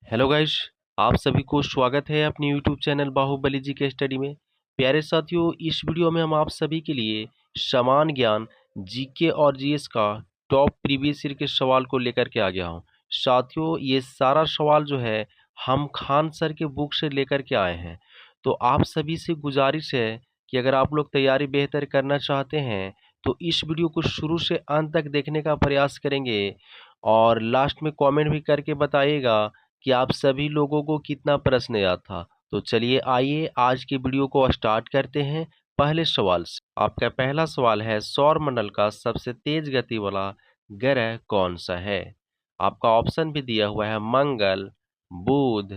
Hello guys. आप सभी को स्वागत है अपने यूट्यूब चैनल बाहुबली जी के स्टडी में। प्यारे साथियों, इस वीडियो में हम आप सभी के लिए समान ज्ञान जीके और जीएस का टॉप प्रीवियस ईयर के सवाल को लेकर के आ गया हूं। साथियों, ये सारा सवाल जो है हम खान सर के बुक से लेकर के आए हैं। तो आप सभी से गुजारिश है कि अगर आप लोग तैयारी बेहतर करना चाहते हैं तो इस वीडियो को शुरू से अंत तक देखने का प्रयास करेंगे और लास्ट में कमेंट भी करके बताइएगा कि आप सभी लोगों को कितना प्रश्न याद था। तो चलिए आइए आज की वीडियो को स्टार्ट करते हैं पहले सवाल से। आपका पहला सवाल है, सौर मंडल का सबसे तेज गति वाला ग्रह कौन सा है? आपका ऑप्शन भी दिया हुआ है, मंगल, बुध,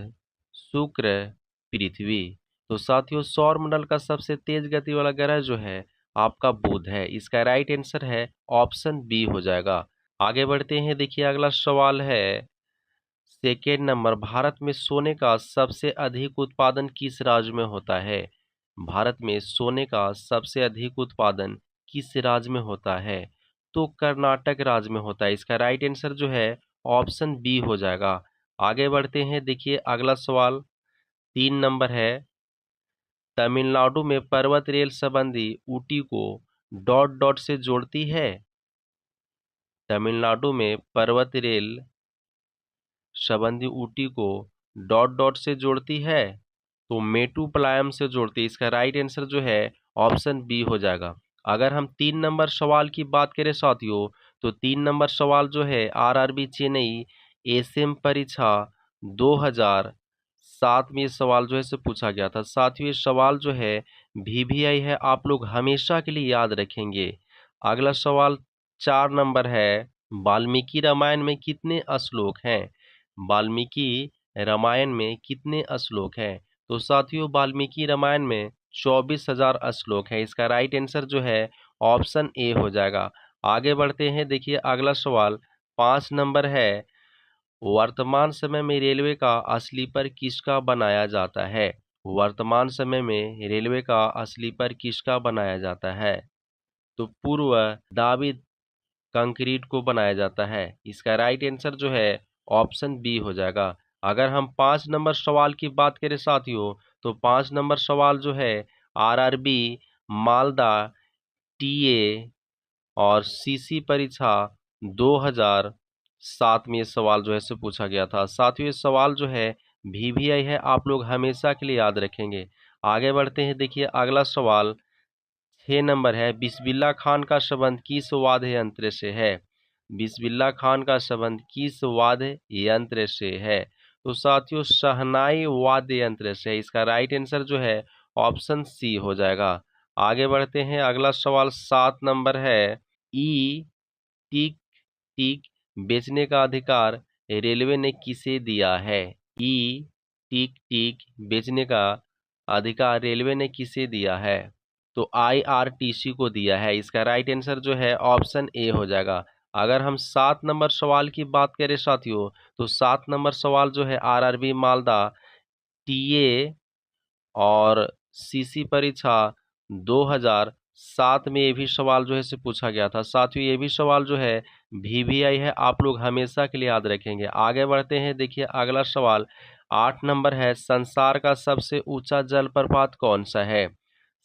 शुक्र, पृथ्वी। तो साथियों, सौर मंडल का सबसे तेज गति वाला ग्रह जो है आपका बुध है। इसका राइट आंसर है ऑप्शन बी हो जाएगा। आगे बढ़ते हैं। देखिए अगला सवाल है, सेकेंड नंबर, भारत में सोने का सबसे अधिक उत्पादन किस राज्य में होता है? भारत में सोने का सबसे अधिक उत्पादन किस राज्य में होता है? तो कर्नाटक राज्य में होता है। इसका राइट आंसर जो है ऑप्शन बी हो जाएगा। आगे बढ़ते हैं। देखिए अगला सवाल 3 नंबर है, तमिलनाडु में पर्वत रेल संबंधी ऊटी को डॉट डॉट से जोड़ती है। तमिलनाडु में पर्वत रेल संबंधी ऊटी को डॉट डॉट से जोड़ती है तो मेटुपलायम से जोड़ती है। इसका राइट आंसर जो है ऑप्शन बी हो जाएगा। अगर हम 3 नंबर सवाल की बात करें साथियों, तो 3 नंबर सवाल जो है आरआरबी चेन्नई एसएम परीक्षा 2007 में ये सवाल जो है से पूछा गया था। साथियों, ये सवाल जो है वीवीआई है, आप लोग हमेशा के लिए याद रखेंगे। अगला सवाल 4 नंबर है, वाल्मीकि रामायण में कितने श्लोक हैं? वाल्मीकि रामायण में कितने श्लोक हैं? तो साथियों, वाल्मीकि रामायण में 24,000 श्लोक हैं। इसका राइट आंसर जो है ऑप्शन ए हो जाएगा। आगे बढ़ते हैं। देखिए अगला सवाल 5 नंबर है, वर्तमान समय में रेलवे का स्लीपर किसका बनाया जाता है? वर्तमान समय में रेलवे का स्लीपर किसका बनाया जाता है? तो पूर्व दाविद कंक्रीट को बनाया जाता है। इसका राइट आंसर जो है ऑप्शन बी हो जाएगा। अगर हम 5 नंबर सवाल की बात करें साथियों, तो 5 नंबर सवाल जो है आरआरबी मालदा टीए और सीसी परीक्षा 2007 में ये सवाल जो है से पूछा गया था। साथियों, ये सवाल जो है वीवीआई है, आप लोग हमेशा के लिए याद रखेंगे। आगे बढ़ते हैं। देखिए अगला सवाल 6 नंबर है, बिस्मिल्लाह खान का संबंध किस वाद्य यंत्र से है? बिस्मिल्लाह खान का संबंध किस वाद्य यंत्र से है? तो साथियों, शहनाई वाद्य यंत्र से। इसका राइट आंसर जो है ऑप्शन सी हो जाएगा। आगे बढ़ते हैं। अगला सवाल 7 नंबर है, ई टिक टिक बेचने का अधिकार रेलवे ने किसे दिया है? ई टिक टिक बेचने का अधिकार रेलवे ने किसे दिया है? तो आईआरटीसी को दिया है। इसका राइट आंसर जो है ऑप्शन ए हो जाएगा। अगर हम 7 नंबर सवाल की बात करें साथियों, तो 7 नंबर सवाल जो है आरआरबी मालदा टीए और सीसी परीक्षा 2007 में ये भी सवाल जो है से पूछा गया था। साथियों, ये भी सवाल जो है वीवीआई है, आप लोग हमेशा के लिए याद रखेंगे। आगे बढ़ते हैं। देखिए अगला सवाल 8 नंबर है, संसार का सबसे ऊंचा जलप्रपात कौन सा है?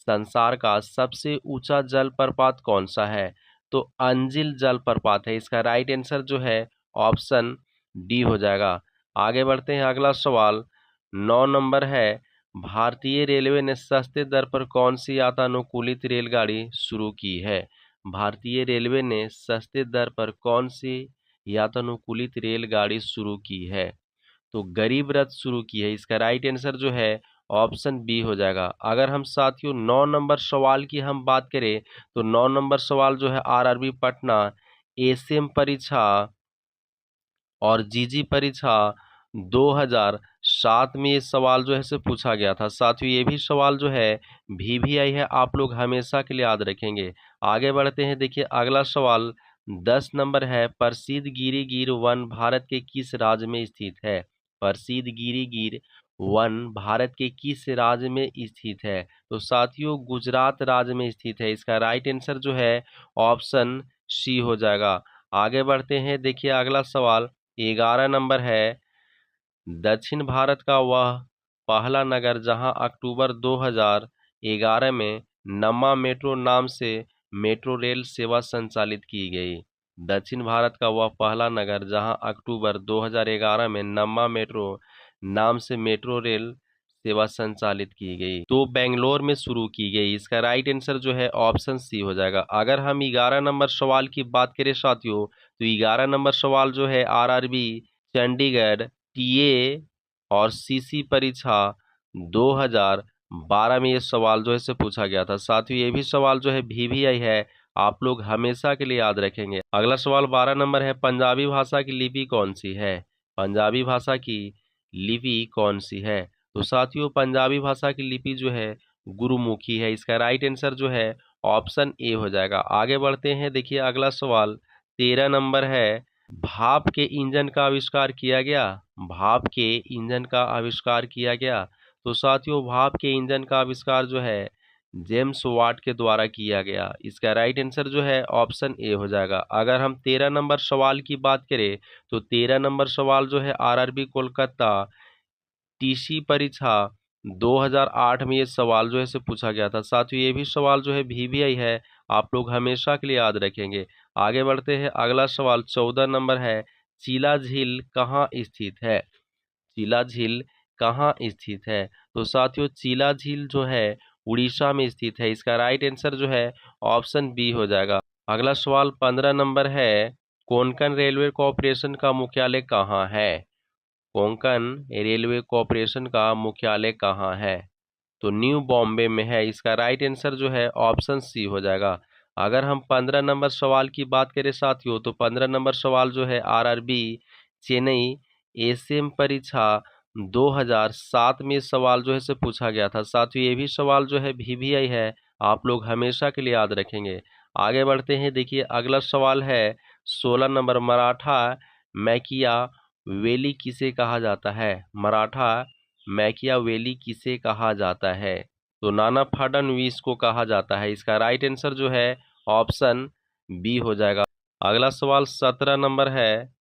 संसार का सबसे ऊंचा जलप्रपात कौन सा है? तो अंजिल जलप्रपात है। इसका राइट आंसर जो है ऑप्शन डी हो जाएगा। आगे बढ़ते हैं। अगला सवाल 9 नंबर है, भारतीय रेलवे ने सस्ते दर पर कौन सी यातानुकूलित रेलगाड़ी शुरू की है? भारतीय रेलवे ने सस्ते दर पर कौन सी यातानुकूलित रेलगाड़ी शुरू की है? तो गरीब रथ शुरू की है। इसका राइट आंसर जो है ऑप्शन बी हो जाएगा। अगर हम साथियों 9 नंबर सवाल की हम बात करें, तो 9 नंबर सवाल जो है आरआरबी पटना एसएम परीक्षा और जीजी परीक्षा 2007 में ये सवाल जो है से पूछा गया था। साथियों, ये भी सवाल जो है वीवीआई है, आप लोग हमेशा के लिए याद रखेंगे। आगे बढ़ते हैं। देखिए अगला सवाल 10 नंबर है, प्रसिद्ध गिरिगिर वन भारत के किस राज्य में स्थित है? प्रसिद्ध गिरिगिर वन भारत के किस राज्य में स्थित है? तो साथियों, गुजरात राज्य में स्थित है। इसका राइट आंसर जो है ऑप्शन सी हो जाएगा। आगे बढ़ते हैं। देखिए अगला सवाल 11 नंबर है, दक्षिण भारत का वह पहला नगर जहां अक्टूबर 2011 में नम्मा मेट्रो नाम से मेट्रो रेल सेवा संचालित की गई। दक्षिण भारत का वह पहला नगर जहां अक्टूबर 2011 में नम्मा मेट्रो नाम से मेट्रो रेल सेवा संचालित की गई, तो बेंगलोर में शुरू की गई। इसका राइट आंसर जो है ऑप्शन सी हो जाएगा। अगर हम 11 नंबर सवाल की बात करें साथियों, तो 11 नंबर सवाल जो है आरआरबी चंडीगढ़ टीए और सीसी परीक्षा 2012 में ये सवाल जो है से पूछा गया था। साथियों ये भी सवाल जो है वीवीआई है, आप लोग हमेशा के लिए याद रखेंगे। अगला सवाल 12 नंबर है, पंजाबी भाषा की लिपि कौन सी है? पंजाबी भाषा की लिपि कौन सी है? तो साथियों पंजाबी भाषा की लिपि जो है गुरुमुखी है। इसका राइट आंसर जो है ऑप्शन ए हो जाएगा। आगे बढ़ते हैं, देखिए अगला सवाल 13 नंबर है, भाप के इंजन का आविष्कार किया गया। भाप के इंजन का आविष्कार किया गया, तो साथियों भाप के इंजन का आविष्कार जो है जेम्स वाट के द्वारा किया गया। इसका राइट आंसर जो है ऑप्शन ए हो जाएगा। अगर हम 13 नंबर सवाल की बात करें, तो 13 नंबर सवाल जो है आरआरबी कोलकाता टीसी परीक्षा 2008 में ये सवाल जो है से पूछा गया था। साथियों ये भी सवाल जो है वीवीआई है, आप लोग हमेशा के लिए याद रखेंगे। आगे बढ़ते हैं, अगला सवाल 14 नंबर है, चीला झील कहाँ स्थित है? चीला झील कहाँ स्थित है? तो साथियों चीला झील जो है उड़ीसा में स्थित है। इसका राइट आंसर जो है ऑप्शन बी हो जाएगा। अगला सवाल 15 नंबर है, कोंकण रेलवे कॉरपोरेशन का मुख्यालय कहाँ है? कोंकण रेलवे कॉरपोरेशन का मुख्यालय कहाँ है? तो न्यू बॉम्बे में है। इसका राइट आंसर जो है ऑप्शन सी हो जाएगा। अगर हम 15 नंबर सवाल की बात करें साथियों, तो 15 नंबर सवाल जो है आरआरबी चेन्नई एसीएम परीक्षा 2007 में सवाल जो है से पूछा गया था। साथियों ये भी सवाल जो है वीवीआई है, आप लोग हमेशा के लिए याद रखेंगे। आगे बढ़ते हैं, देखिए अगला सवाल है 16 नंबर, मराठा मैकिया वेली किसे कहा जाता है? मराठा मैकियावेली किसे कहा जाता है? तो नाना फडणवीस को कहा जाता है। इसका राइट आंसर जो है ऑप्शन बी हो जाएगा। अगला सवाल 17 नंबर है,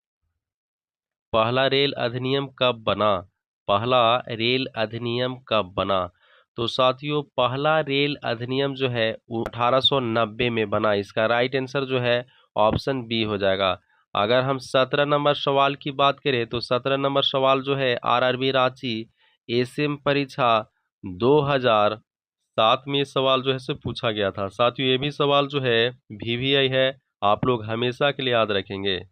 पहला रेल अधिनियम कब बना? पहला रेल अधिनियम कब बना? तो साथियों पहला रेल अधिनियम जो है 1890 में बना। इसका राइट आंसर जो है ऑप्शन बी हो जाएगा। अगर हम 17 नंबर सवाल की बात करें, तो 17 नंबर सवाल जो है आरआरबी रांची एसीएम परीक्षा 2007 में सवाल जो है से पूछा गया था। साथियों ये भी सवाल जो है वीवीआई है, आप लोग हमेशा के लिए याद रखेंगे।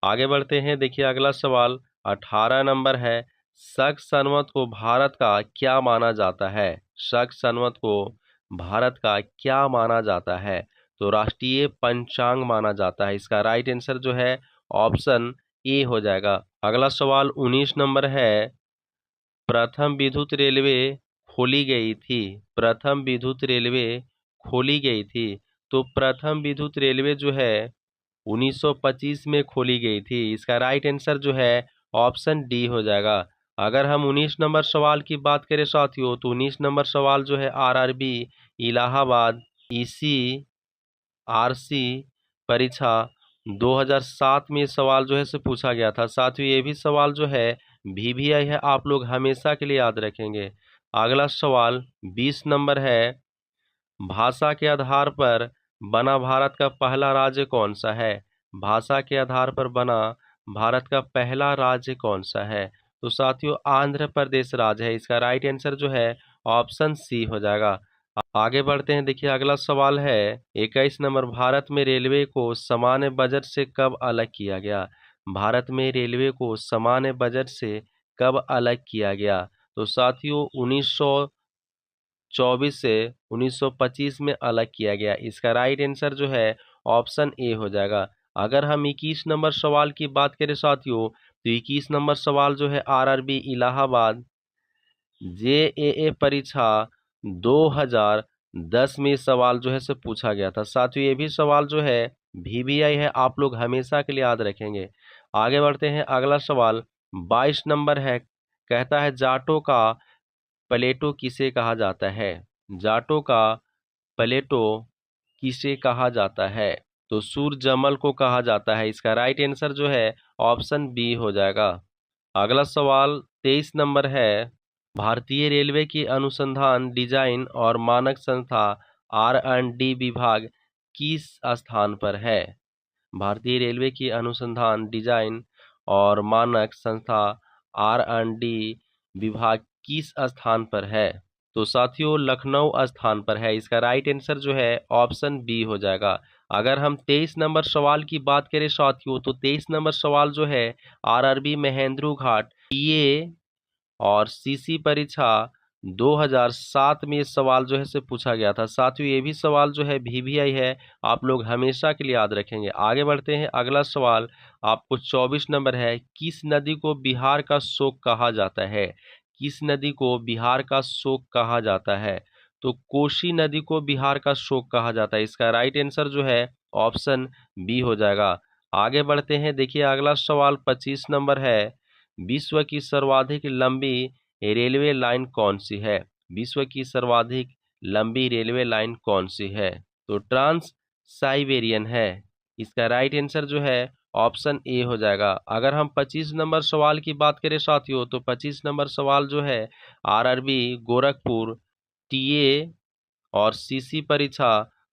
आगे बढ़ते हैं, देखिए अगला सवाल 18 नंबर है, शक संवत को भारत का क्या माना जाता है? शक संवत को भारत का क्या माना जाता है? तो राष्ट्रीय पंचांग माना जाता है। इसका राइट आंसर जो है ऑप्शन ए हो जाएगा। अगला सवाल 19 नंबर है, प्रथम विद्युत रेलवे खोली गई थी। प्रथम विद्युत रेलवे खोली गई थी, तो प्रथम विद्युत रेलवे जो है 1925 में खोली गई थी। इसका राइट आंसर जो है ऑप्शन डी हो जाएगा। अगर हम 19 नंबर सवाल की बात करें साथियों, तो 19 नंबर सवाल जो है आरआरबी इलाहाबाद ईसी आरसी परीक्षा 2007 में सवाल जो है से पूछा गया था। साथियों ये भी सवाल जो है वीवीआई है, आप लोग हमेशा के लिए याद रखेंगे। अगला सवाल 20 नंबर है, भाषा के आधार पर बना भारत का पहला राज्य कौन सा है? भाषा के आधार पर बना भारत का पहला राज्य कौन सा है? तो साथियों आंध्र प्रदेश राज्य है। इसका राइट आंसर जो है ऑप्शन सी हो जाएगा। आगे बढ़ते हैं, देखिए अगला सवाल है 21 नंबर, भारत में रेलवे को सामान्य बजट से कब अलग किया गया? भारत में रेलवे को सामान्य बजट से कब अलग किया गया? तो साथियों 1924 से 1925 में अलग किया गया। इसका राइट आंसर जो है ऑप्शन ए हो जाएगा। अगर हम 21 नंबर सवाल की बात करें साथियों, तो 21 नंबर सवाल जो है आरआरबी इलाहाबाद जेएए परीक्षा 2010 में सवाल जो है से पूछा गया था। साथियों ये भी सवाल जो है वीवीआई है, आप लोग हमेशा के लिए याद रखेंगे। आगे बढ़ते हैं, अगला सवाल 22 नंबर है, कहता है जाटों का प्लेटो किसे कहा जाता है? जाटों का प्लेटो किसे कहा जाता है? तो सूरजमल को कहा जाता है। इसका राइट आंसर जो है ऑप्शन बी हो जाएगा। अगला सवाल 23 नंबर है, भारतीय रेलवे की अनुसंधान डिजाइन और मानक संस्था R&D विभाग किस स्थान पर है? भारतीय रेलवे की अनुसंधान डिजाइन और मानक संस्था R&D विभाग किस स्थान पर है? तो साथियों लखनऊ स्थान पर है। इसका राइट आंसर जो है ऑप्शन बी हो जाएगा। अगर हम 23 नंबर सवाल की बात करें साथियों, तो 23 नंबर सवाल जो है आरआरबी महेंद्रू घाट टीए और सीसी परीक्षा 2007 में ये सवाल जो है से पूछा गया था। साथियों ये भी सवाल जो है वीवीआई है, आप लोग हमेशा के लिए याद रखेंगे। आगे बढ़ते हैं, अगला सवाल आपको 24 नंबर है, किस नदी को बिहार का शोक कहा जाता है? किस नदी को बिहार का शोक कहा जाता है? तो कोसी नदी को बिहार का शोक कहा जाता है। इसका राइट आंसर जो है ऑप्शन बी हो जाएगा। आगे बढ़ते हैं, देखिए अगला सवाल 25 नंबर है, विश्व की सर्वाधिक लंबी रेलवे लाइन कौन सी है? विश्व की सर्वाधिक लंबी रेलवे लाइन कौन सी है? तो ट्रांस साइबेरियन है। इसका राइट आंसर जो है ऑप्शन ए हो जाएगा। अगर हम 25 नंबर सवाल की बात करें साथियों, तो 25 नंबर सवाल जो है आरआरबी गोरखपुर टीए और सीसी परीक्षा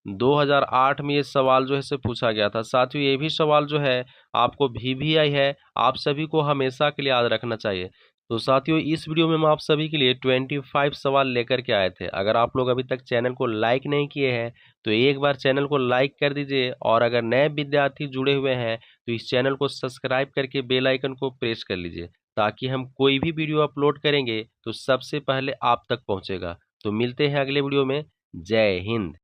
2008 में ये सवाल जो है से पूछा गया था। साथियों ये भी सवाल जो है आपको वीवीआई है, आप सभी को हमेशा के लिए याद रखना चाहिए। तो साथियों इस वीडियो में हम आप सभी के लिए 25 सवाल लेकर के आए थे। अगर आप लोग अभी तक चैनल को लाइक नहीं किए हैं तो एक बार चैनल को लाइक कर दीजिए, और अगर नए विद्यार्थी जुड़े हुए हैं तो इस चैनल को सब्सक्राइब करके बेल आइकन को प्रेस कर लीजिए, ताकि हम कोई भी वीडियो अपलोड करेंगे तो सबसे पहले आप तक पहुंचेगा। तो मिलते हैं अगले वीडियो में। जय हिंद।